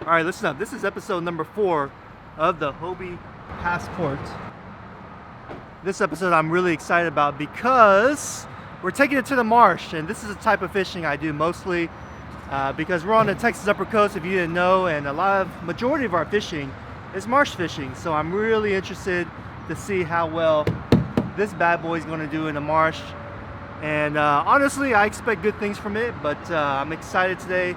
All right, listen up. This is episode number 4 of the Hobie Passport. This episode I'm really excited about because we're taking it to the marsh, and this is the type of fishing I do mostly because we're on the Texas Upper Coast, if you didn't know, and majority of our fishing is marsh fishing. So I'm really interested to see how well this bad boy is going to do in the marsh. And honestly, I expect good things from it, but I'm excited today.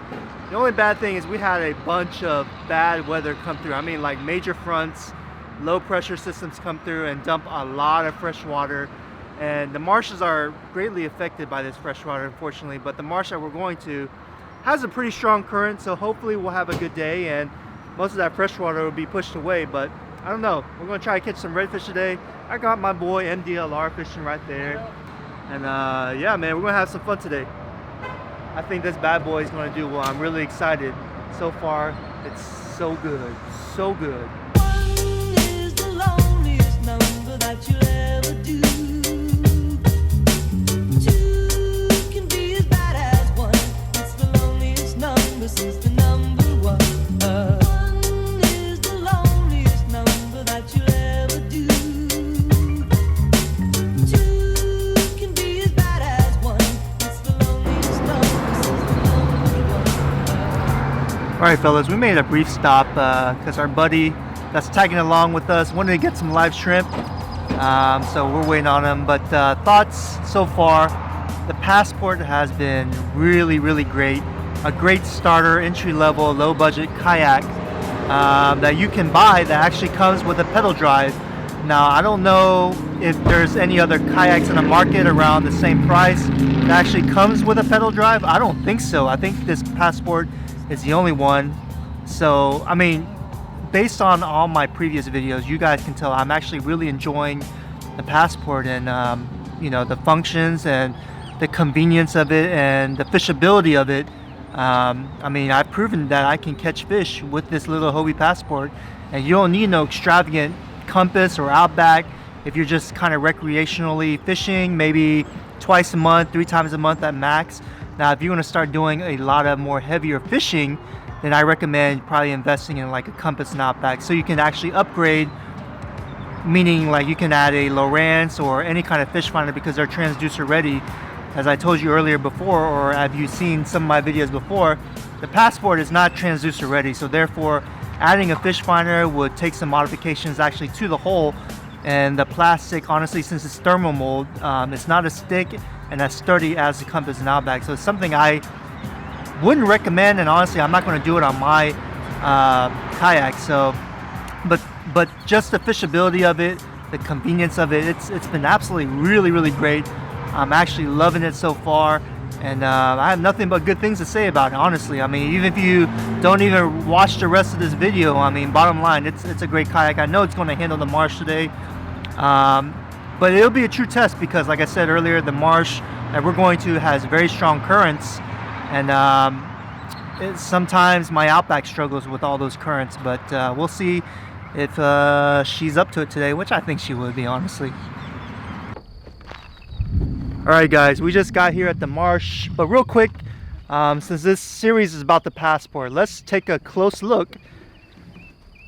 The only bad thing is we had a bunch of bad weather come through. I mean, like major fronts, low pressure systems come through and dump a lot of fresh water. And the marshes are greatly affected by this fresh water, unfortunately. But the marsh that we're going to has a pretty strong current, so hopefully we'll have a good day and most of that fresh water will be pushed away. But I don't know. We're going to try to catch some redfish today. I got my boy MDLR fishing right there. And yeah, man, we're going to have some fun today. I think this bad boy is going to do well. I'm really excited. So far, it's so good. So good. One is the loneliest number that you'll ever do. Two can be as bad as one. It's the loneliest number since the number one. One is the loneliest number that you'll ever do. Two can be as bad as one. It's the loneliest number since the number one. All right, fellas, we made a brief stop because our buddy that's tagging along with us wanted to get some live shrimp. So we're waiting on him. But thoughts so far, the Passport has been really, really great. A great starter, entry-level, low-budget kayak that you can buy that actually comes with a pedal drive. Now, I don't know if there's any other kayaks in the market around the same price that actually comes with a pedal drive. I don't think so. I think this Passport is the only one. So, I mean, based on all my previous videos, you guys can tell I'm actually really enjoying the Passport and you know, the functions and the convenience of it and the fishability of it. I mean, I've proven that I can catch fish with this little Hobie Passport, and you don't need no extravagant compass or Outback if you're just kind of recreationally fishing, maybe twice a month, 3 times a month at max. Now, if you want to start doing a lot of more heavier fishing, then I recommend probably investing in like a compass and Outback, so you can actually upgrade, meaning like you can add a Lowrance or any kind of fish finder because they're transducer ready. As I told you earlier before, or have you seen some of my videos before, the Passport is not transducer ready, so therefore adding a fish finder would take some modifications actually to the hull. And the plastic, honestly, since it's thermal mold, it's not as thick and as sturdy as the compass and Outback, so it's something I wouldn't recommend, and honestly I'm not going to do it on my kayak. So but just the fishability of it, the convenience of it, it's been absolutely really great. I'm actually loving it so far, and I have nothing but good things to say about it, honestly. I mean, even if you don't even watch the rest of this video, I mean, bottom line, it's a great kayak. I know it's going to handle the marsh today, but it'll be a true test because, like I said earlier, the marsh that we're going to has very strong currents, and sometimes my Outback struggles with all those currents, but we'll see if she's up to it today, which I think she would be, honestly. Alright guys, we just got here at the marsh, but real quick, since this series is about the Passport, let's take a close look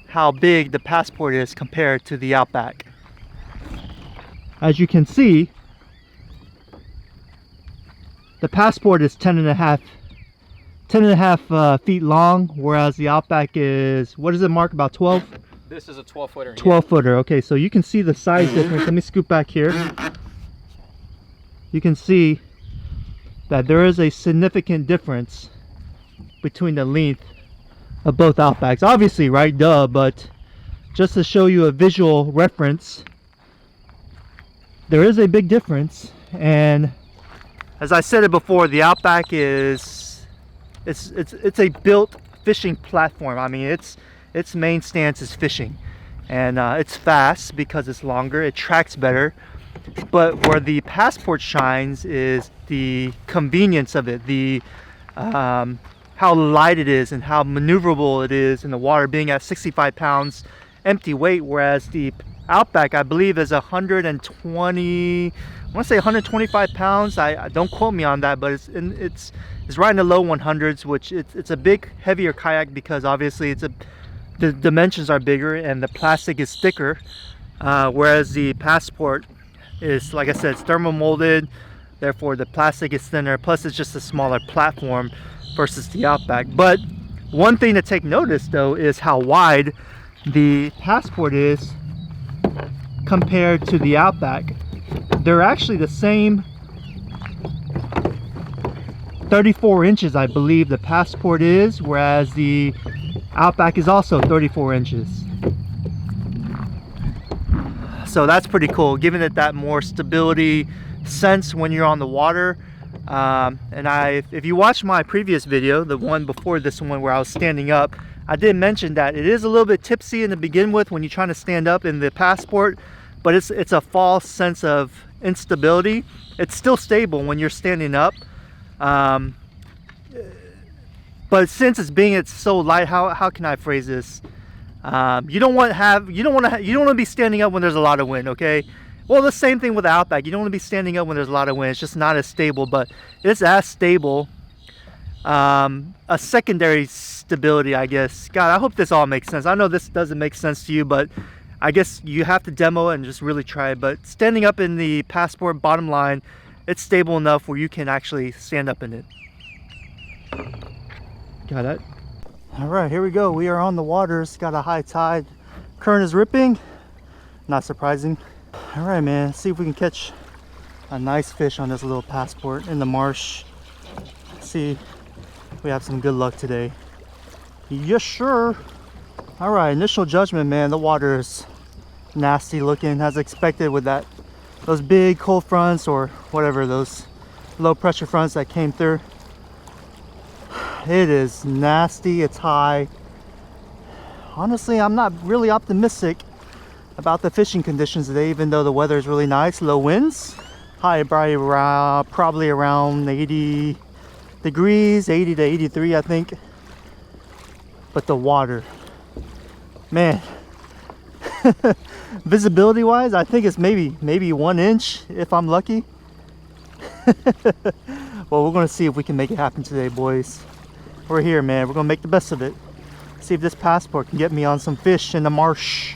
how big the Passport is compared to the Outback. As you can see, the Passport is 10 and a half feet long, whereas the Outback is, what is it, Mark, about 12? This is a 12-footer. 12-footer, okay, so you can see the size difference. Let me scoot back here. You can see that there is a significant difference between the length of both Outbacks. Obviously, right, duh, but just to show you a visual reference, there is a big difference. And as I said it before, the Outback is it's a built fishing platform. I mean, its main stance is fishing, and it's fast because it's longer, it tracks better. But where the Passport shines is the convenience of it, the how light it is and how maneuverable it is in the water, being at 65 pounds empty weight, whereas the Outback, I believe, is 120 I want to say 125 pounds. I don't quote me on that, but it's right in the low 100s, which it's a big heavier kayak because obviously the dimensions are bigger and the plastic is thicker, whereas the Passport is, like I said, it's thermal molded, therefore the plastic is thinner, plus it's just a smaller platform versus the Outback. But one thing to take notice though is how wide the Passport is compared to the Outback. They're actually the same 34 inches, I believe the Passport is, whereas the Outback is also 34 inches. So that's pretty cool, giving it that more stability sense when you're on the water. And if you watch my previous video, the one before this one where I was standing up, I did mention that it is a little bit tipsy to begin with when you're trying to stand up in the Passport, but it's a false sense of instability. It's still stable when you're standing up, but since it's so light, how can I phrase this? You don't want to be standing up when there's a lot of wind, okay? Well, the same thing with the Outback. You don't want to be standing up when there's a lot of wind. It's just not as stable, but it's as stable. A secondary stability, I guess. God, I hope this all makes sense. I know this doesn't make sense to you, but I guess you have to demo it and just really try it. But standing up in the Passport, bottom line, it's stable enough where you can actually stand up in it. Got it. All right, here we go. We are on the water. It's got a high tide. Current is ripping. Not surprising. All right, man. Let's see if we can catch a nice fish on this little Passport in the marsh. Let's see if we have some good luck today. Yes, sure. All right, initial judgment, man. The water is nasty looking as expected with those big cold fronts or whatever, those low pressure fronts that came through. It is nasty. It's high. Honestly, I'm not really optimistic about the fishing conditions today, even though the weather is really nice. Low winds, high probably around 80 degrees, 80 to 83, I think. But the water, man, visibility wise, I think it's maybe 1 inch if I'm lucky. Well, we're gonna see if we can make it happen today, boys. We're here, man. We're gonna make the best of it. See if this Passport can get me on some fish in the marsh.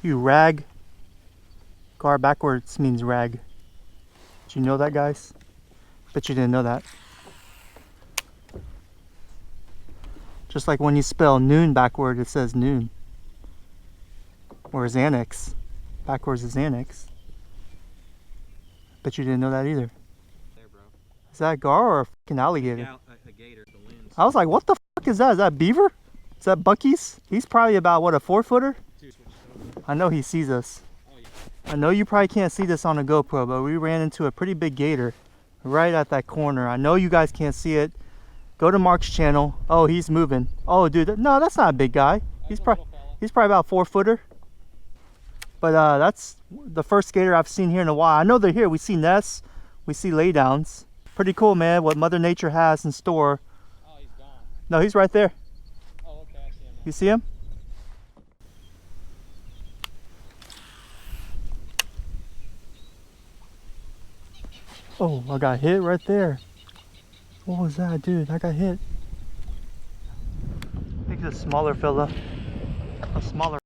You rag. Gar backwards means rag. Did you know that, guys? Bet you didn't know that. Just like when you spell noon backward, it says noon. Or Xanax. Backwards is Xanax. Bet you didn't know that either. There, bro. Is that gar or a fucking alligator? Yeah, a gator. The lens. I was like, what the fuck is that? Is that beaver? Is that Bucky's? He's probably about, what, a 4-footer? I know he sees us. Oh, yeah. I know you probably can't see this on a GoPro, but we ran into a pretty big gator right at that corner. I know you guys can't see it. Go to Mark's channel. Oh, he's moving. Oh, dude, no, that's not a big guy. He's probably about 4-footer. But that's the first gator I've seen here in a while. I know they're here. We see nests, we see laydowns. Pretty cool, man, what Mother Nature has in store. Oh, he's gone. No, he's right there. Oh, okay, I see him now. You see him? Oh, I got hit right there. What was that, dude? I got hit. I think it's a smaller fella. A smaller.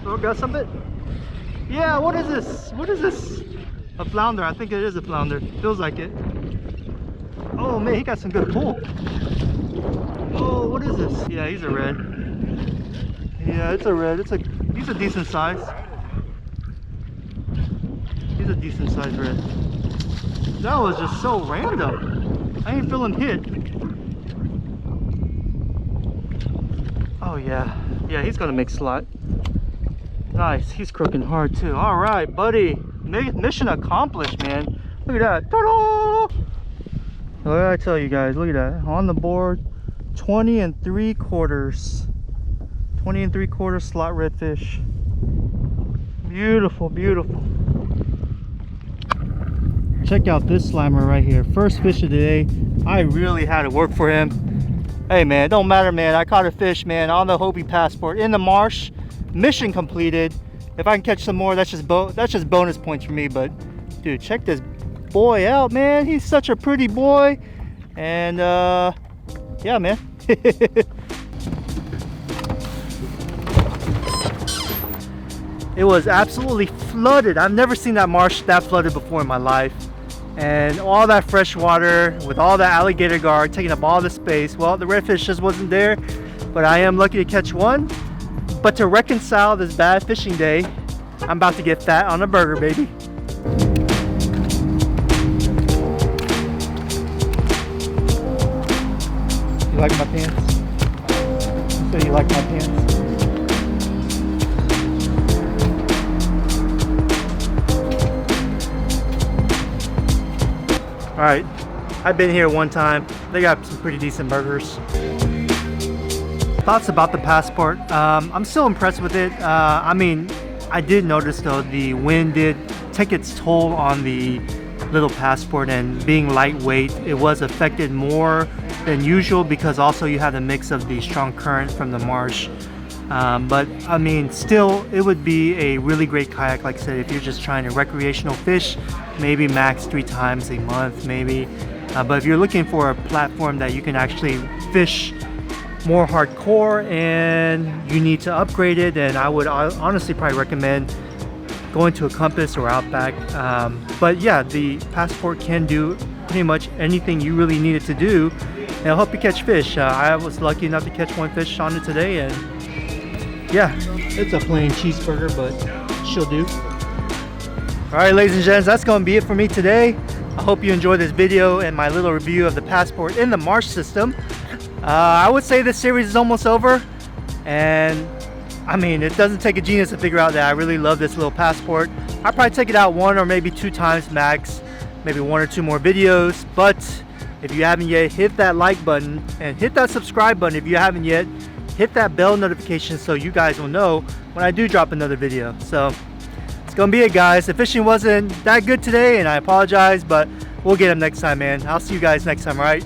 Oh, got something? Yeah, what is this? What is this? A flounder. I think it is a flounder. Feels like it. Oh man, he got some good pull. Oh, what is this? Yeah, he's a red. Yeah, it's a red. He's a decent size. He's a decent size red. That was just so random. I ain't feeling hit. Oh yeah. Yeah, he's gonna make slot. Nice. He's crooking hard too. All right, buddy. Mission accomplished, man. Look at that. Ta-da! What did I tell you guys? Look at that. On the board, 20 3/4. 20 3/4 slot redfish. Beautiful, beautiful. Check out this slammer right here. First fish of the day. I really had to work for him. Hey man, it don't matter man. I caught a fish man on the Hobie Passport in the marsh. Mission completed. If I can catch some more, that's just bonus points for me. But dude, check this boy out, man. He's such a pretty boy. And yeah, man. It was absolutely flooded. I've never seen that marsh that flooded before in my life. And all that fresh water with all that alligator guard taking up all the space. Well, the redfish just wasn't there, but I am lucky to catch one. But to reconcile this bad fishing day, I'm about to get fat on a burger, baby. You like my pants? You said you like my pants? All right, I've been here one time. They got some pretty decent burgers. Thoughts about the Passport? I'm still impressed with it. I mean, I did notice though the wind did take its toll on the little Passport, and being lightweight, it was affected more than usual because also you have the mix of the strong current from the marsh. But I mean, still, it would be a really great kayak, like I said, if you're just trying to recreational fish, maybe max 3 times a month, maybe. But if you're looking for a platform that you can actually fish more hardcore and you need to upgrade it, then I would honestly probably recommend going to a Compass or Outback. But yeah, the Passport can do pretty much anything you really need it to do, and it'll help you catch fish. I was lucky enough to catch one fish on it today, and yeah, it's a plain cheeseburger, but she'll do. All right, ladies and gents, that's going to be it for me today. I hope you enjoyed this video and my little review of the Passport in the marsh system. I would say this series is almost over, and I mean, it doesn't take a genius to figure out that I really love this little Passport. I'll probably take it out 1 or maybe 2 times max, maybe 1 or 2 more videos. But if you haven't yet, hit that like button and hit that subscribe button if you haven't yet. Hit that bell notification so you guys will know when I do drop another video. So it's gonna be it, guys. The fishing wasn't that good today, and I apologize, but we'll get them next time, man. I'll see you guys next time, all right?